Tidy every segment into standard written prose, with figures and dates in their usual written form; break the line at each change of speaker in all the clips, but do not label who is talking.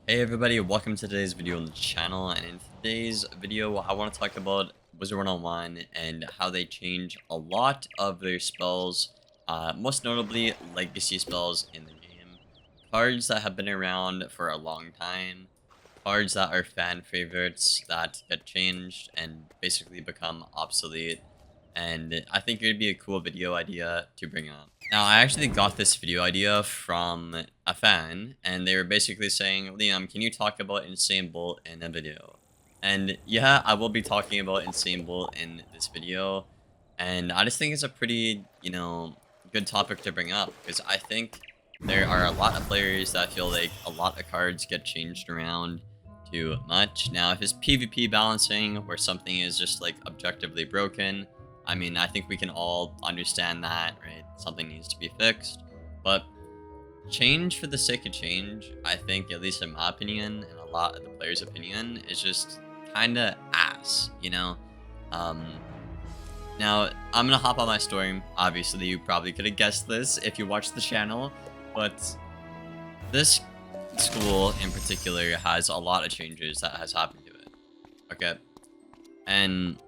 Hey everybody, welcome to today's video on the channel, and in today's video I want to talk about Wizard101 and how they change a lot of their spells, most notably legacy spells in the game. Cards that have been around for a long time, cards that are fan favorites that get changed and basically become obsolete. And I think it would be a cool video idea to bring up. Now, I actually got this video idea from a fan, and they were basically saying, Liam, can you talk about Usain Bolt in a video? And yeah, I will be talking about Usain Bolt in this video, and I just think it's a pretty, good topic to bring up, because I think there are a lot of players that feel like a lot of cards get changed around too much. Now, if it's PvP balancing, where something is just, like, objectively broken, I mean, I think we can all understand that, right? Something needs to be fixed. But change for the sake of change, I think, at least in my opinion, and a lot of the players' opinion, is just kind of ass, you know? Now, I'm going to hop on my storm. Obviously, you probably could have guessed this if you watched the channel. But this school, in particular, has a lot of changes that has happened to it. Okay? And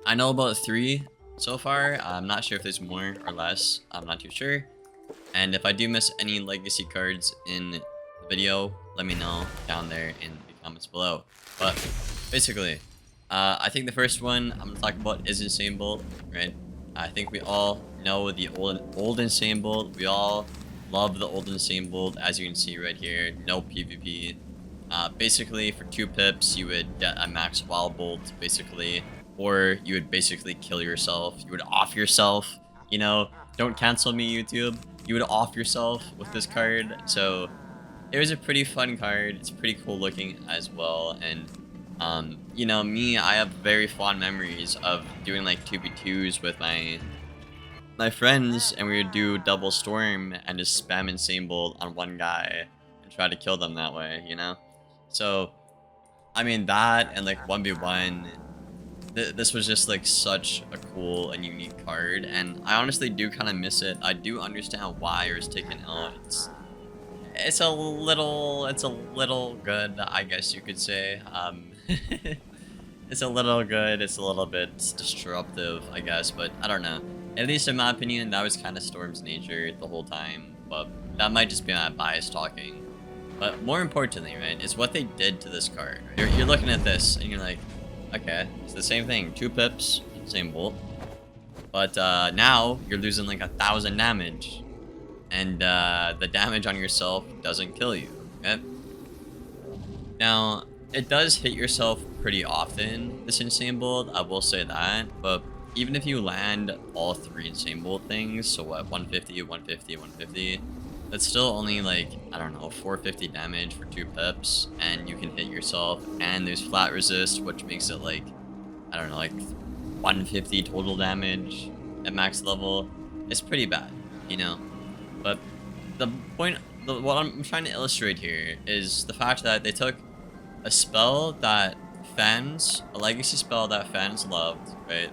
I know about 3 so far. I'm not sure if there's more or less. I'm not too sure. And if I do miss any legacy cards in the video, let me know down there in the comments below. But basically, I think the first one I'm gonna talk about is Usain Bolt, right? I think we all know the old Usain Bolt. We all love the old Usain Bolt, as you can see right here. No PvP. Basically, for 2 pips, you would get a max wild bolt, basically. Or you would basically kill yourself. You would off yourself. You know, don't cancel me, YouTube. You would off yourself with this card. So it was a pretty fun card. It's pretty cool looking as well. And you know, me, I have very fond memories of doing like 2v2s with my friends, and we would do double storm and just spam Usain Bolt on one guy and try to kill them that way, you know? So I mean, that and like 1v1, this was just like such a cool and unique card, and I honestly do kind of miss it. I do understand why it was taken out. It's a little good, I guess you could say. It's a little good. It's a little bit disruptive, I guess, but I don't know. At least in my opinion, that was kind of Storm's nature the whole time, but that might just be my bias talking. But more importantly, right, is what they did to this card. You're looking at this and you're like, okay, it's the same thing. 2 pips, same bolt. But now you're losing like 1,000 damage. And the damage on yourself doesn't kill you. Okay? Now, it does hit yourself pretty often, this Usain Bolt, I will say that. But even if you land all 3 Usain Bolt things, so what, 150, 150, 150, that's still only like, I don't know, 450 damage for 2 pips, and you can hit yourself, and there's flat resist, which makes it like, I don't know, like 150 total damage at max level. It's pretty bad, you know? But the point, what I'm trying to illustrate here is the fact that they took a spell that fans, a legacy spell that fans loved, right?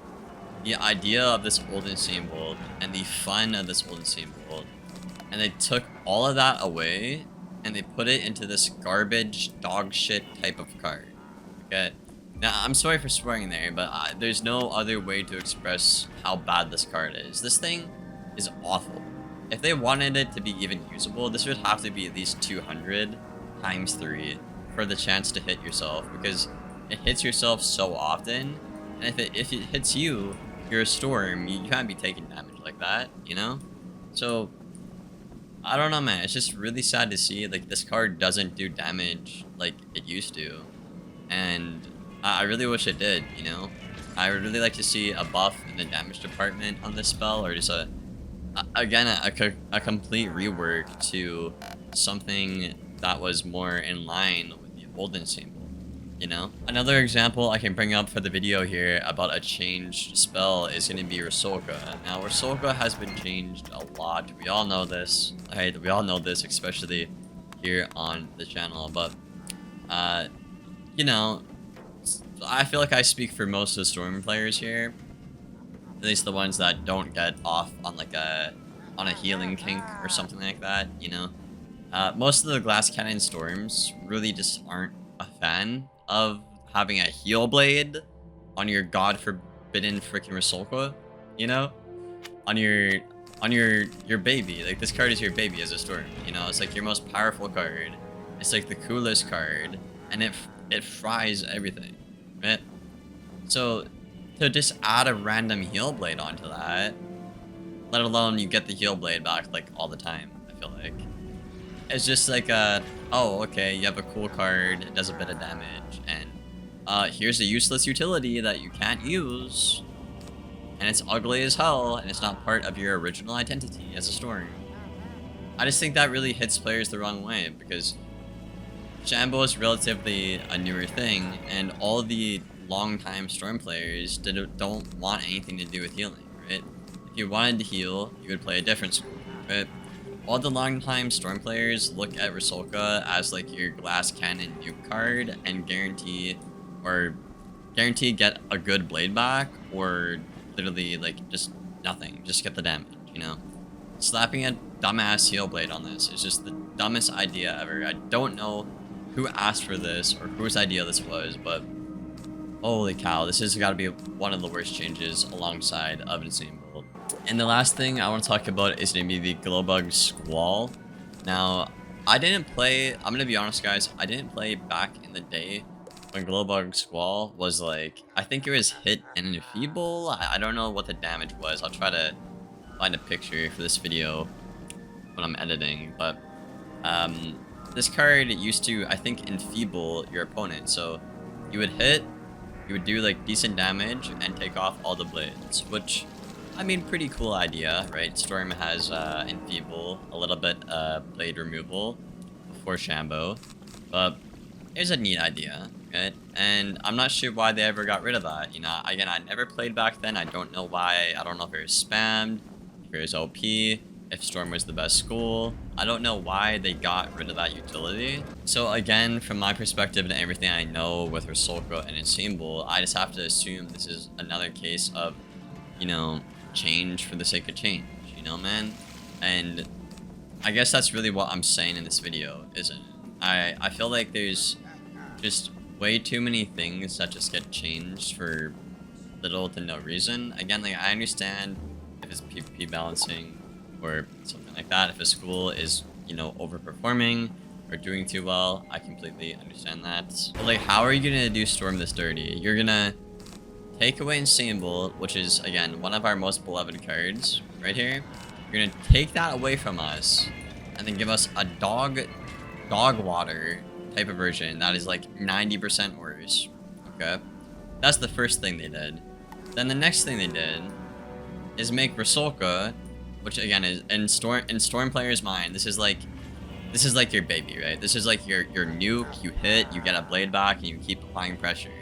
The idea of this old Usain Bolt and the fun of this old Usain Bolt, and they took all of that away and they put it into this garbage dog shit type of card. Okay, now I'm sorry for swearing there, but there's no other way to express how bad this card is. This thing is awful. If they wanted it to be even usable, this would have to be at least 200 times 3 for the chance to hit yourself, because it hits yourself so often, and if it hits you, you're a storm, you can't be taking damage like that, you know? So I don't know, man. It's just really sad to see like this card doesn't do damage like it used to, and I really wish it did. You know, I would really like to see a buff in the damage department on this spell, or just a complete rework to something that was more in line with the old Insane Bolt. You know, another example I can bring up for the video here about a changed spell is going to be Rasoka. Now, Rasoka has been changed a lot. We all know this, right? We all know this, especially here on the channel. But, you know, I feel like I speak for most of the Storm players here. At least the ones that don't get off on like on a healing kink or something like that, you know. Most of the glass cannon storms really just aren't a fan of having a heal blade on your god forbidden freaking Rasoka, you know? On your baby. Like, this card is your baby as a storm, you know? It's like your most powerful card. It's like the coolest card, and it fries everything, right? So to just add a random heal blade onto that, let alone you get the heal blade back like all the time, I feel like. It's just like oh, okay, you have a cool card, it does a bit of damage, and here's a useless utility that you can't use, and it's ugly as hell, and it's not part of your original identity as a storm. I just think that really hits players the wrong way, because Shambo is relatively a newer thing, and all the long-time storm players don't want anything to do with healing, right? If you wanted to heal, you would play a different school, right? All the long-time storm players look at Rasoka as like your glass cannon nuke card and guarantee get a good blade back, or literally like just nothing, just get the damage, you know? Slapping a dumbass heal blade on this is just the dumbest idea ever. I don't know who asked for this or whose idea this was, but holy cow, this has got to be one of the worst changes alongside of Usain Bolt. And the last thing I want to talk about is going to be the Glowbug Squall. Now, I didn't play, I'm going to be honest guys, I didn't play back in the day when Glowbug Squall was like, I think it was hit and enfeeble. I don't know what the damage was. I'll try to find a picture for this video when I'm editing, but this card used to, I think, enfeeble your opponent. So you would hit, you would do like decent damage and take off all the blades, which, I mean, pretty cool idea, right? Storm has enfeeble, a little bit blade removal before Shambo, but it's a neat idea, right? And I'm not sure why they ever got rid of that. You know, again, I never played back then. I don't know why. I don't know if it was spammed, if it was OP, if Storm was the best school. I don't know why they got rid of that utility. So again, from my perspective and everything I know with Rasoka and Usain Bolt, I just have to assume this is another case of, you know, change for the sake of change, you know, man? And I guess that's really what I'm saying in this video, isn't it? I feel like there's just way too many things that just get changed for little to no reason. Again, like, I understand if it's PvP balancing or something like that. If a school is, you know, overperforming or doing too well, I completely understand that. But like, how are you gonna do Storm this dirty? You're gonna take away Usain Bolt, which is, again, one of our most beloved cards right here. You're gonna take that away from us and then give us a dog water type of version that is like 90% worse. Okay, that's the first thing they did. Then the next thing they did is make Rasoka, which again is in Storm players' mind, this is like your baby, right? This is like your nuke. You hit, you get a blade back, and you keep applying pressure.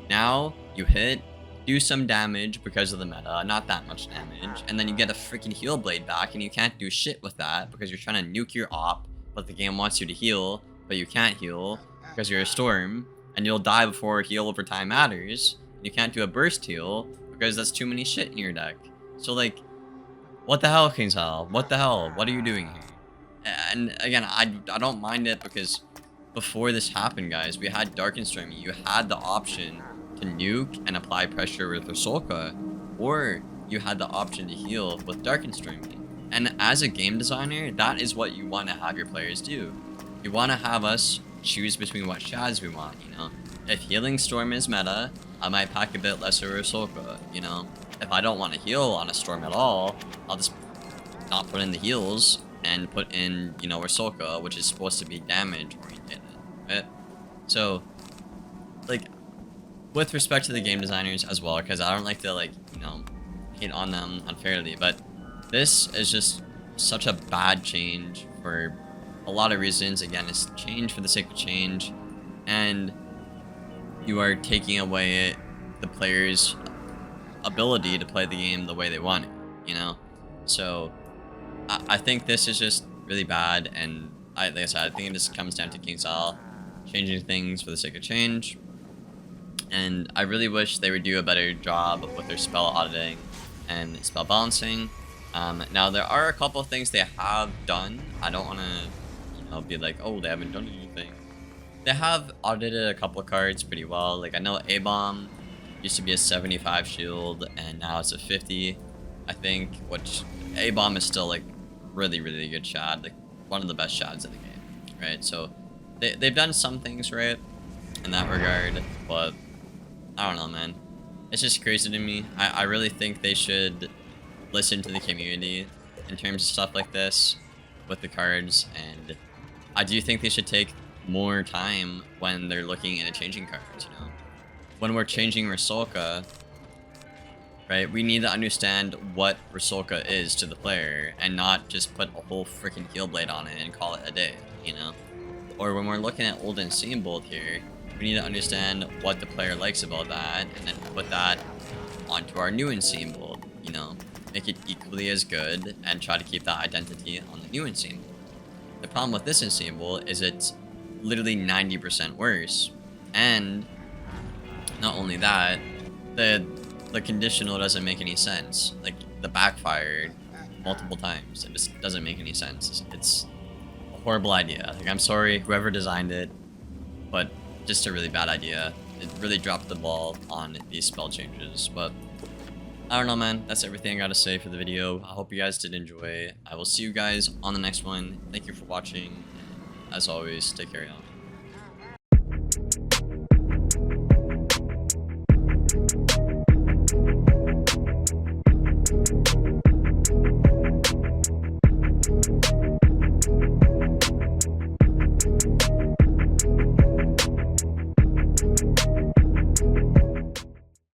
Now you hit, do some damage because of the meta, not that much damage, and then you get a freaking heal blade back, and you can't do shit with that because you're trying to nuke your op, but the game wants you to heal, but you can't heal because you're a Storm, and you'll die before heal over time matters. You can't do a burst heal because that's too many shit in your deck. So like, what the hell, Kingsisle? What the hell? What are you doing here? And again, I don't mind it because before this happened, guys, we had Dark and Stormy. You had the option to nuke and apply pressure with Rasoka, or you had the option to heal with Dark and Stormy. And as a game designer, that is what you want to have your players do. You want to have us choose between what shads we want, you know? If healing Storm is meta, I might pack a bit lesser Rasoka, you know? If I don't want to heal on a Storm at all, I'll just not put in the heals and put in, you know, Rasoka, which is supposed to be damage oriented, right? So, like, with respect to the game designers as well, because I don't like to, like, you know, hate on them unfairly, but this is just such a bad change for a lot of reasons. Again, it's change for the sake of change, and you are taking away the players' ability to play the game the way they want it, you know? So I think this is just really bad, and like I said, I think it just comes down to Kingsisle changing things for the sake of change, and I really wish they would do a better job with their spell auditing and spell balancing. Now there are a couple of things they have done. I don't want to, you I'll be like, oh, they haven't done anything. They have audited a couple cards pretty well. Like, I know A-Bomb used to be a 75 shield, and now it's a 50, I think, which A-Bomb is still, like, really, really good shad. Like, one of the best shads in the game, right? So, they've done some things right in that regard, but I don't know, man. It's just crazy to me. I really think they should listen to the community in terms of stuff like this with the cards, and I do think they should take more time when they're looking into changing cards, you know? When we're changing Rasoka, right, we need to understand what Rasoka is to the player and not just put a whole freaking heal blade on it and call it a day, you know? Or when we're looking at old Usain Bolt here, we need to understand what the player likes about that and then put that onto our new Usain Bolt, you know? Make it equally as good and try to keep that identity on the new Usain Bolt. The problem with this Usain Bolt is it's literally 90% worse, and not only that, the conditional doesn't make any sense. Like, the backfired multiple times. It just doesn't make any sense. It's a horrible idea. Like, I'm sorry whoever designed it, but just a really bad idea. It really dropped the ball on these spell changes. But I don't know, man. That's everything I gotta say for the video. I hope you guys did enjoy. I will see you guys on the next one. Thank you for watching. As always, take care, y'all.